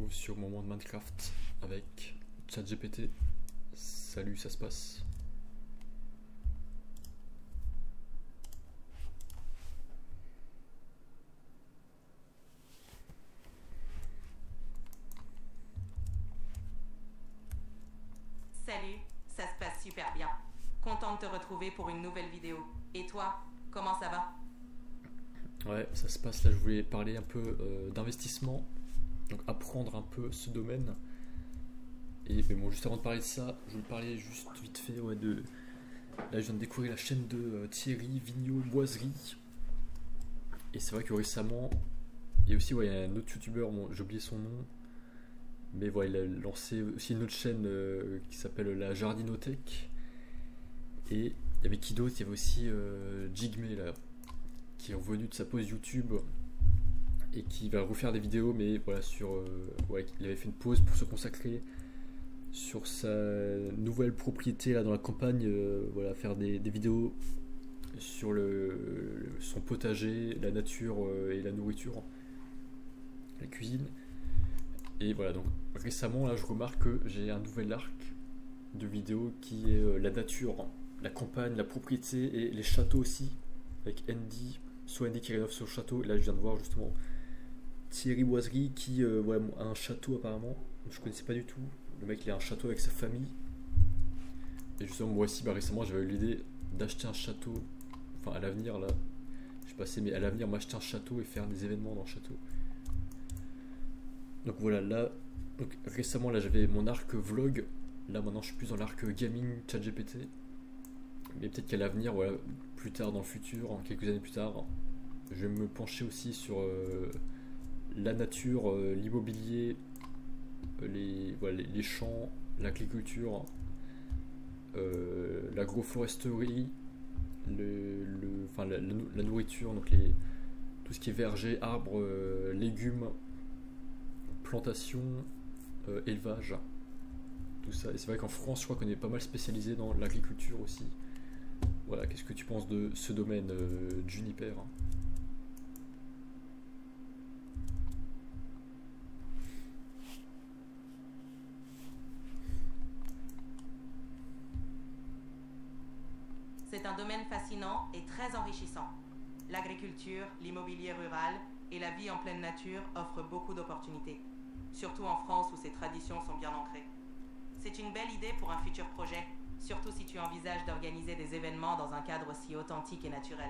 retrouve sur mon monde Minecraft avec ChatGPT. Salut, ça se passe? Salut, ça se passe super bien. Content de te retrouver pour une nouvelle vidéo. Et toi, comment ça va? Ouais, ça se passe. Là, je voulais parler un peu d'investissement, donc apprendre un peu ce domaine. Et mais bon, juste avant de parler de ça, je voulais parler juste vite fait de. Là, je viens de découvrir la chaîne de Thierry Vigneault Boiserie. Et c'est vrai que récemment, et aussi, il y a un autre youtubeur, bon, j'ai oublié son nom, mais voilà, il a lancé aussi une autre chaîne qui s'appelle la Jardinothèque. Et il y avait qui d'autre? Il y avait aussi Jigme là, qui est revenu de sa pause YouTube et qui va refaire des vidéos, mais voilà, il avait fait une pause pour se consacrer sur sa nouvelle propriété là dans la campagne, voilà, faire des vidéos sur son potager, la nature et la nourriture, la cuisine. Et voilà, donc récemment là je remarque que j'ai un nouvel arc de vidéos qui est la nature, la campagne, la propriété et les châteaux aussi, avec Andy, soit Andy qui rénove son château. Et là je viens de voir justement Thierry Boiserie qui voilà, a un château apparemment, je connaissais pas du tout. Le mec il a un château avec sa famille. Et justement moi aussi récemment j'avais eu l'idée d'acheter un château, enfin à l'avenir là, je sais pas si mais à l'avenir m'acheter un château et faire des événements dans le château. Donc voilà, là, donc récemment là j'avais mon arc vlog, là maintenant je suis plus dans l'arc gaming ChatGPT. Mais peut-être qu'à l'avenir, voilà, plus tard dans le futur, en quelques années plus tard, je vais me pencher aussi sur la nature, l'immobilier, les champs, l'agriculture, l'agroforesterie, la nourriture, donc tout ce qui est verger, arbres, légumes, plantation, élevage, tout ça. Et c'est vrai qu'en France, je crois qu'on est pas mal spécialisé dans l'agriculture aussi. Voilà, qu'est-ce que tu penses de ce domaine, Juniper? C'est un domaine fascinant et très enrichissant. L'agriculture, l'immobilier rural et la vie en pleine nature offrent beaucoup d'opportunités, surtout en France où ces traditions sont bien ancrées. C'est une belle idée pour un futur projet, surtout si tu envisages d'organiser des événements dans un cadre aussi authentique et naturel.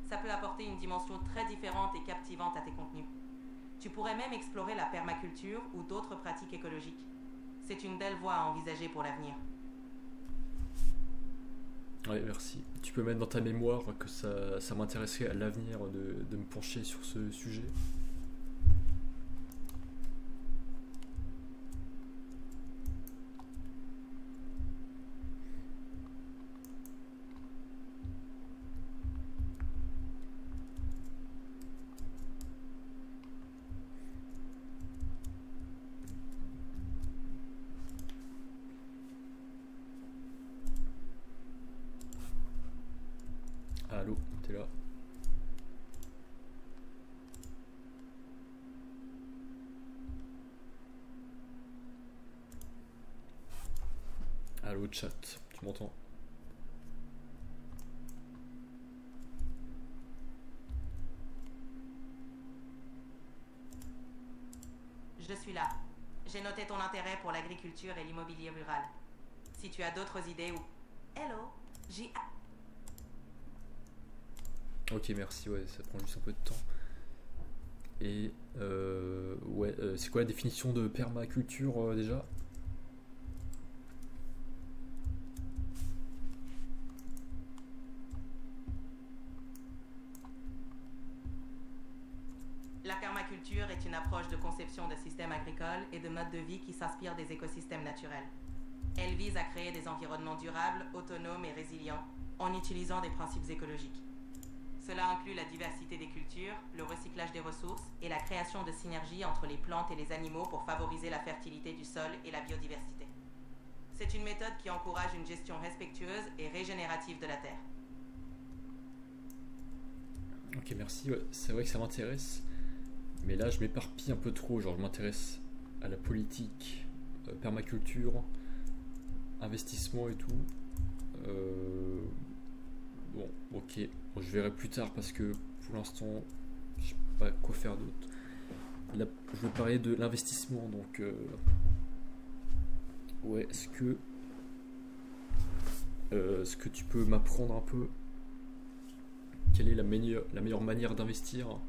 Ça peut apporter une dimension très différente et captivante à tes contenus. Tu pourrais même explorer la permaculture ou d'autres pratiques écologiques. C'est une belle voie à envisager pour l'avenir. Ouais, merci. Tu peux mettre dans ta mémoire que ça m'intéresserait à l'avenir de me pencher sur ce sujet. Allô, t'es là? Allô, chat, tu m'entends? Je suis là. J'ai noté ton intérêt pour l'agriculture et l'immobilier rural. Si tu as d'autres idées ou... Hello, j'ai... Ok, merci, ouais, ça prend juste un peu de temps. Et c'est quoi la définition de permaculture déjà? La permaculture est une approche de conception de systèmes agricoles et de modes de vie qui s'inspirent des écosystèmes naturels. Elle vise à créer des environnements durables, autonomes et résilients en utilisant des principes écologiques. Cela inclut la diversité des cultures, le recyclage des ressources et la création de synergies entre les plantes et les animaux pour favoriser la fertilité du sol et la biodiversité. C'est une méthode qui encourage une gestion respectueuse et régénérative de la terre. Ok, merci. Ouais, c'est vrai que ça m'intéresse. Mais là, je m'éparpille un peu trop. Genre, je m'intéresse à la politique, permaculture, investissement et tout. Bon, ok, bon, je verrai plus tard parce que pour l'instant, je sais pas quoi faire d'autre. Là, je vais parler de l'investissement, donc ouais, est-ce que tu peux m'apprendre un peu quelle est la meilleure manière d'investir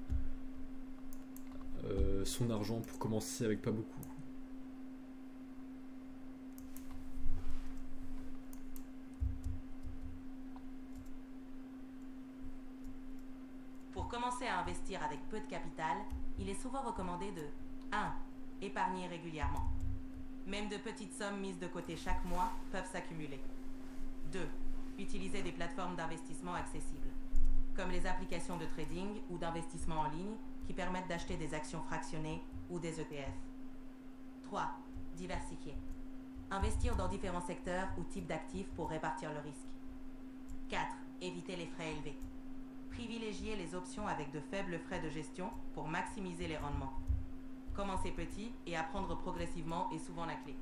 son argent pour commencer avec pas beaucoup? Pour commencer à investir avec peu de capital, il est souvent recommandé de 1. Épargner régulièrement. Même de petites sommes mises de côté chaque mois peuvent s'accumuler. 2. Utiliser des plateformes d'investissement accessibles, comme les applications de trading ou d'investissement en ligne qui permettent d'acheter des actions fractionnées ou des ETF. 3. Diversifier. Investir dans différents secteurs ou types d'actifs pour répartir le risque. 4. Éviter les frais élevés. Privilégier les options avec de faibles frais de gestion pour maximiser les rendements. Commencer petit et apprendre progressivement est souvent la clé.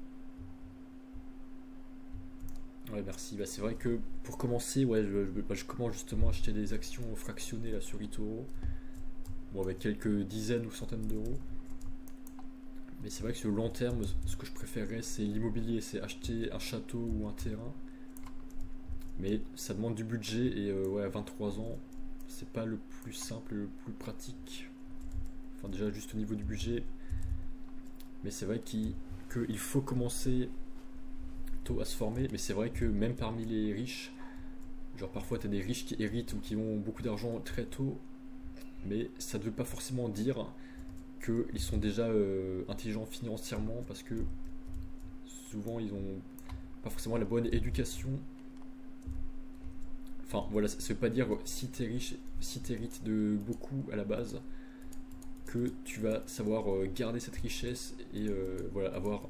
Ouais, merci. Bah, c'est vrai que pour commencer, ouais, je commence justement à acheter des actions fractionnées là, sur eToro. Bon, avec quelques dizaines ou centaines d'euros. Mais c'est vrai que sur le long terme, ce que je préférerais, c'est l'immobilier, c'est acheter un château ou un terrain. Mais ça demande du budget et ouais, à 23 ans, c'est pas le plus simple et le plus pratique. Enfin, déjà, juste au niveau du budget. Mais c'est vrai qu'il faut commencer tôt à se former. Mais c'est vrai que même parmi les riches, genre parfois tu as des riches qui héritent ou qui ont beaucoup d'argent très tôt. Mais ça ne veut pas forcément dire qu'ils sont déjà intelligents financièrement parce que souvent ils n'ont pas forcément la bonne éducation. Enfin voilà, ça ne veut pas dire si tu es riche, si tu hérites de beaucoup à la base, que tu vas savoir garder cette richesse et voilà, avoir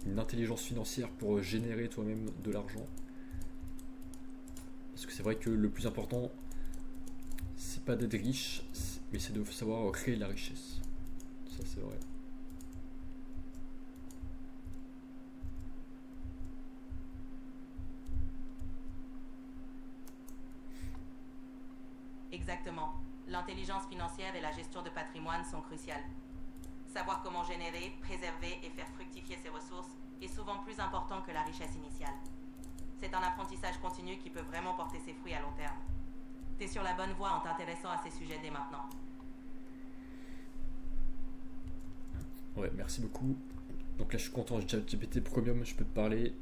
une intelligence financière pour générer toi-même de l'argent. Parce que c'est vrai que le plus important, c'est pas d'être riche, mais c'est de savoir créer de la richesse. Ça c'est vrai. Exactement. L'intelligence financière et la gestion de patrimoine sont cruciales. Savoir comment générer, préserver et faire fructifier ses ressources est souvent plus important que la richesse initiale. C'est un apprentissage continu qui peut vraiment porter ses fruits à long terme. T'es sur la bonne voie en t'intéressant à ces sujets dès maintenant. Ouais, merci beaucoup. Donc là je suis content, j'ai ChatGPT Premium, je peux te parler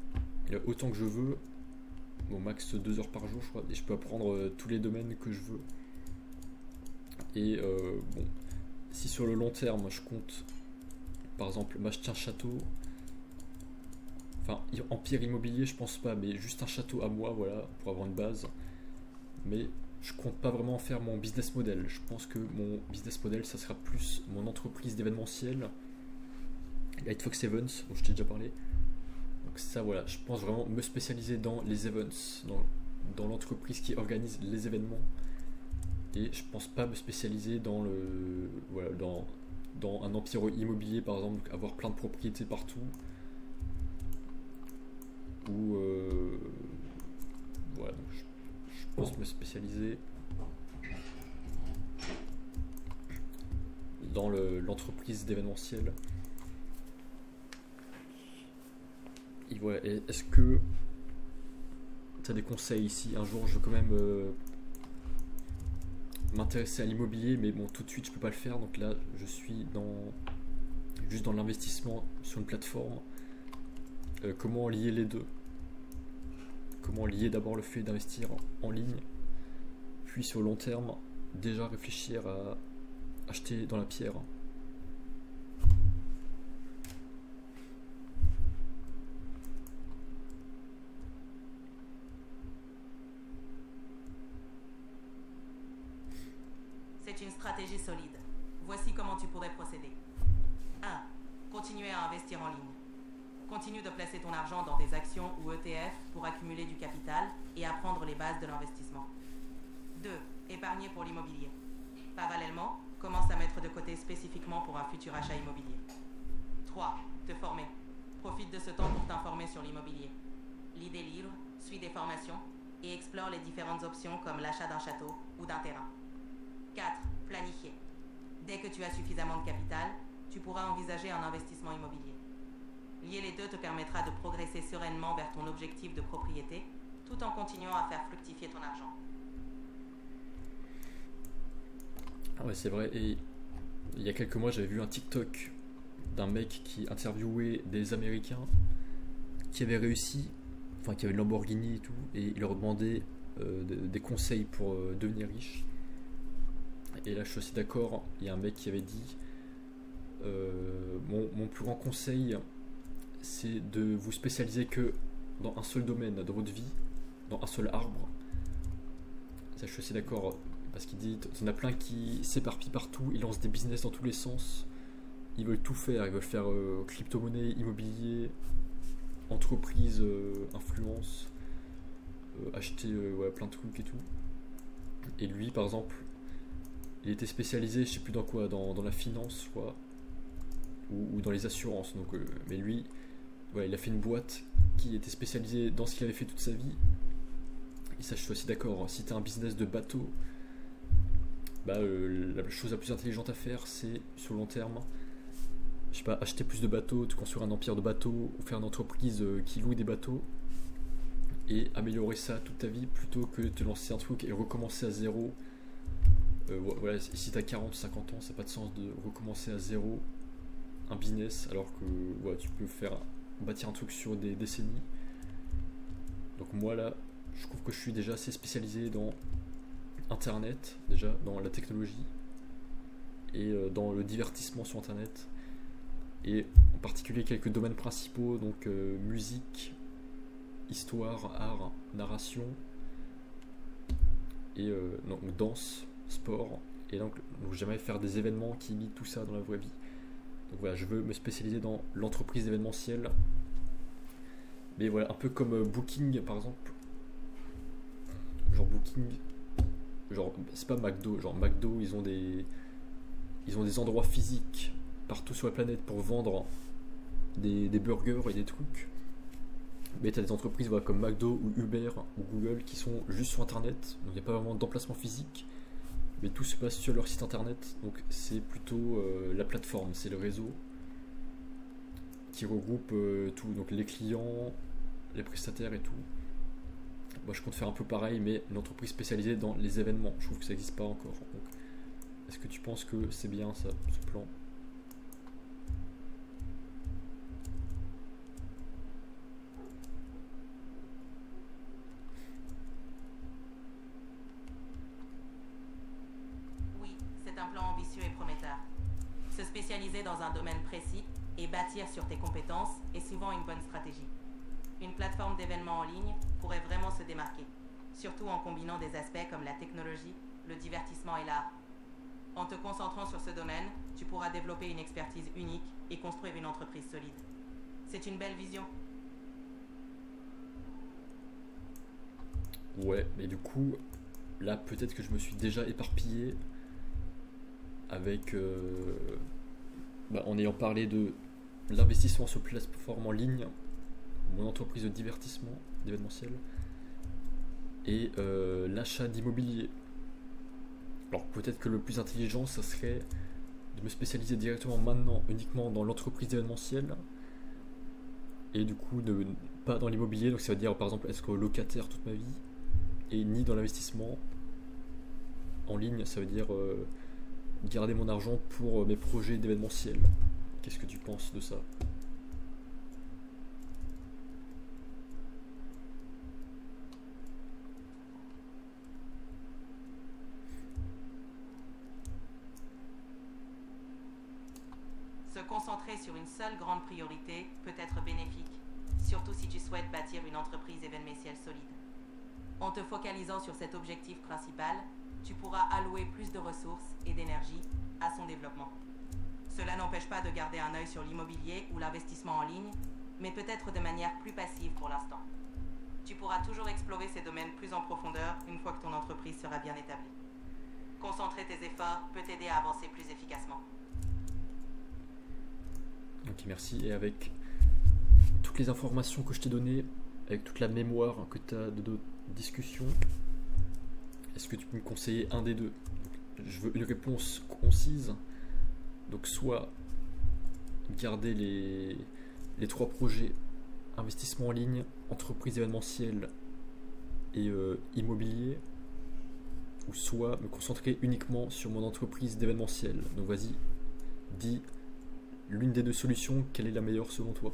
autant que je veux. Bon, max 2 heures par jour je crois, et je peux apprendre tous les domaines que je veux. Et bon, si sur le long terme je compte par exemple m'acheter un château, enfin empire immobilier je pense pas, mais juste un château à moi, voilà, pour avoir une base. Mais je compte pas vraiment faire mon business model. Je pense que mon business model ça sera plus mon entreprise d'événementiel, Lightfox Events, dont je t'ai déjà parlé. Donc ça voilà, je pense vraiment me spécialiser dans les events, dans l'entreprise qui organise les événements. Et je pense pas me spécialiser dans voilà, dans un empire immobilier par exemple, donc avoir plein de propriétés partout. Ou voilà, donc je pense me spécialiser dans l'entreprise d'événementiel. Et voilà, est-ce que tu as des conseils ici? Un jour je veux quand même m'intéresser à l'immobilier, mais bon, tout de suite je peux pas le faire, donc là je suis juste dans l'investissement sur une plateforme. Comment lier les deux? Comment lier d'abord le fait d'investir en ligne, puis sur le long terme déjà réfléchir à acheter dans la pierre. C'est une stratégie solide. Voici comment tu pourrais procéder. 1. Continuer à investir en ligne. Continue de placer ton argent dans des actions ou ETF pour accumuler du capital et apprendre les bases de l'investissement. 2. Épargner pour l'immobilier. Parallèlement, commence à mettre de côté spécifiquement pour un futur achat immobilier. 3. 3. Te former. Profite de ce temps pour t'informer sur l'immobilier. Lis des livres, suis des formations et explore les différentes options comme l'achat d'un château ou d'un terrain. 4. Planifier. Dès que tu as suffisamment de capital, tu pourras envisager un investissement immobilier. Lier les deux te permettra de progresser sereinement vers ton objectif de propriété tout en continuant à faire fructifier ton argent. Ah ouais, c'est vrai. Et il y a quelques mois, j'avais vu un TikTok d'un mec qui interviewait des Américains qui avaient réussi, enfin qui avaient une Lamborghini et tout, et il leur demandait des conseils pour devenir riche. Et là, je suis aussi d'accord. Il y a un mec qui avait dit mon plus grand conseil, c'est de vous spécialiser que dans un seul domaine de votre vie, dans un seul arbre. Ça, je suis assez d'accord. Parce qu'il dit, il y en a plein qui s'éparpillent partout, ils lancent des business dans tous les sens, ils veulent tout faire, ils veulent faire crypto-monnaie, immobilier, entreprise, influence, acheter ouais, plein de trucs et tout. Et lui, par exemple, il était spécialisé, je sais plus dans quoi, dans la finance, je crois, ou dans les assurances. Donc, mais lui, ouais, il a fait une boîte qui était spécialisée dans ce qu'il avait fait toute sa vie. Et ça, je suis aussi d'accord. Si tu as un business de bateau, bah, la chose la plus intelligente à faire, c'est sur le long terme, je sais pas, acheter plus de bateaux, te construire un empire de bateaux, ou faire une entreprise qui loue des bateaux et améliorer ça toute ta vie plutôt que de te lancer un truc et recommencer à zéro. Voilà, si t'as 40, 50 ans, ça n'a pas de sens de recommencer à zéro un business alors que ouais, tu peux bâtir un truc sur des décennies. Donc moi là, je trouve que je suis déjà assez spécialisé dans Internet, déjà dans la technologie et dans le divertissement sur Internet, et en particulier quelques domaines principaux, donc musique, histoire, art, narration et donc danse, sport, et donc j'aimerais faire des événements qui imitent tout ça dans la vraie vie. Donc voilà, je veux me spécialiser dans l'entreprise événementielle, mais voilà, un peu comme Booking par exemple, genre Booking, genre c'est pas McDo, genre McDo ils ont des endroits physiques partout sur la planète pour vendre des burgers et des trucs, mais t'as des entreprises voilà, comme McDo ou Uber ou Google qui sont juste sur internet, donc il n'y a pas vraiment d'emplacement physique, mais tout se passe sur leur site internet. Donc c'est plutôt la plateforme, c'est le réseau qui regroupe tout, donc les clients, les prestataires et tout. Moi je compte faire un peu pareil, mais une entreprise spécialisée dans les événements. Je trouve que ça n'existe pas encore. Donc, est-ce que tu penses que c'est bien ça, ce plan? Oui, c'est un plan ambitieux et prometteur. Se spécialiser dans un domaine précis et bâtir sur tes compétences est souvent une bonne stratégie. Une plateforme d'événements en ligne pourrait vraiment se démarquer, surtout en combinant des aspects comme la technologie, le divertissement et l'art. En te concentrant sur ce domaine, tu pourras développer une expertise unique et construire une entreprise solide. C'est une belle vision. Ouais, mais du coup, là peut-être que je me suis déjà éparpillé avec en ayant parlé de l'investissement sur plateforme en ligne, mon entreprise de divertissement, d'événementiel, et l'achat d'immobilier. Alors peut-être que le plus intelligent, ça serait de me spécialiser directement maintenant uniquement dans l'entreprise d'événementiel, et du coup pas dans l'immobilier, donc ça veut dire par exemple être locataire toute ma vie, et ni dans l'investissement en ligne, ça veut dire garder mon argent pour mes projets d'événementiel. Qu'est-ce que tu penses de ça? Se concentrer sur une seule grande priorité peut être bénéfique, surtout si tu souhaites bâtir une entreprise événementielle solide. En te focalisant sur cet objectif principal, tu pourras allouer plus de ressources et d'énergie à son développement. Cela n'empêche pas de garder un œil sur l'immobilier ou l'investissement en ligne, mais peut-être de manière plus passive pour l'instant. Tu pourras toujours explorer ces domaines plus en profondeur une fois que ton entreprise sera bien établie. Concentrer tes efforts peut t'aider à avancer plus efficacement. Ok, Ok, merci. Et avec toutes les informations que je t'ai données, avec toute la mémoire que tu as de notre discussion, est-ce que tu peux me conseiller un des deux? Je veux une réponse concise. Donc soit garder les trois projets: investissement en ligne, entreprise événementielle et immobilier, ou soit me concentrer uniquement sur mon entreprise d'événementiel. Donc vas-y, dis l'une des deux solutions, quelle est la meilleure selon toi?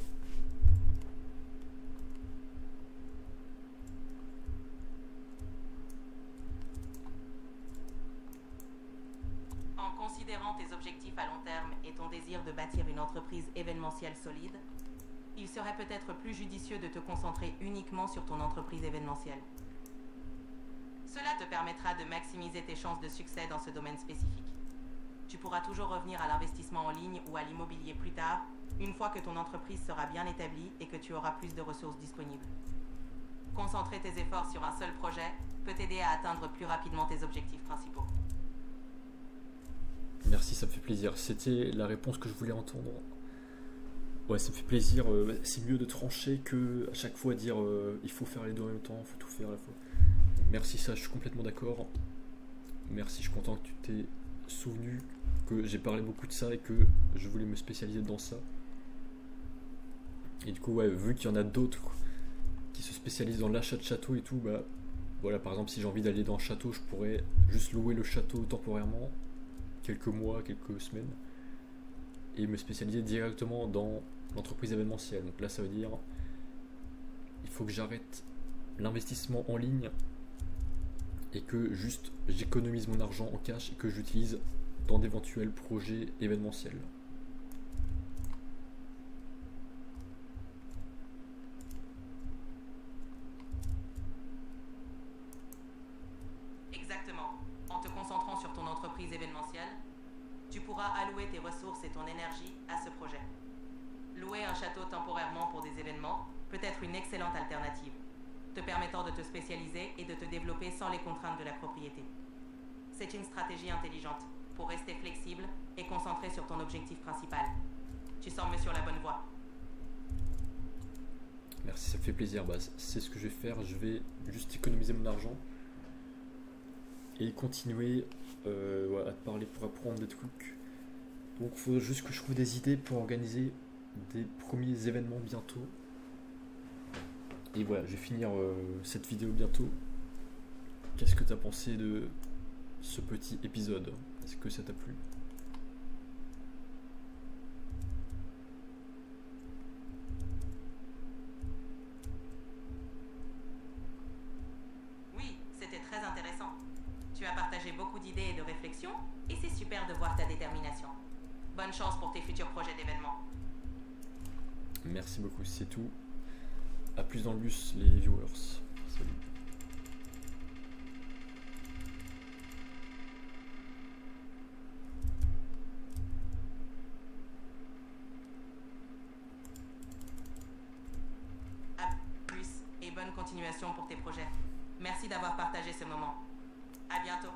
En considérant tes objectifs à long terme et ton désir de bâtir une entreprise événementielle solide, il serait peut-être plus judicieux de te concentrer uniquement sur ton entreprise événementielle. Cela te permettra de maximiser tes chances de succès dans ce domaine spécifique. Tu pourras toujours revenir à l'investissement en ligne ou à l'immobilier plus tard, une fois que ton entreprise sera bien établie et que tu auras plus de ressources disponibles. Concentrer tes efforts sur un seul projet peut t'aider à atteindre plus rapidement tes objectifs principaux. Merci, ça me fait plaisir. C'était la réponse que je voulais entendre. Ouais, ça me fait plaisir. C'est mieux de trancher que à chaque fois dire il faut faire les deux en même temps, il faut tout faire à la fois. Merci, ça, je suis complètement d'accord. Merci, je suis content que tu t'es souvenu que j'ai parlé beaucoup de ça et que je voulais me spécialiser dans ça. Et du coup, ouais, vu qu'il y en a d'autres qui se spécialisent dans l'achat de châteaux et tout, bah voilà, par exemple, si j'ai envie d'aller dans un château, je pourrais juste louer le château temporairement, quelques mois, quelques semaines, et me spécialiser directement dans l'entreprise événementielle. Donc là, ça veut dire il faut que j'arrête l'investissement en ligne et que juste j'économise mon argent en cash et que j'utilise dans d'éventuels projets événementiels. Exactement. En te concentrant sur ton entreprise événementielle, tu pourras allouer tes ressources et ton énergie à ce projet. Louer un château temporairement pour des événements peut être une excellente alternative, te permettant de te spécialiser et de te développer sans les contraintes de la propriété. C'est une stratégie intelligente pour rester flexible et concentré sur ton objectif principal. Tu sembles sur la bonne voie. Merci, ça fait plaisir. Bah, c'est ce que je vais faire. Je vais juste économiser mon argent et continuer à te parler pour apprendre des trucs. Donc il faut juste que je trouve des idées pour organiser des premiers événements bientôt. Et voilà, je vais finir cette vidéo bientôt. Qu'est-ce que tu as pensé de ce petit épisode? Est-ce que ça t'a plu? Oui, c'était très intéressant. Tu as partagé beaucoup d'idées et de réflexions, et c'est super de voir ta détermination. Bonne chance pour tes futurs projets d'événements. Merci beaucoup, c'est tout. A plus dans le bus, les viewers. Salut. À plus et bonne continuation pour tes projets. Merci d'avoir partagé ce moment. À bientôt.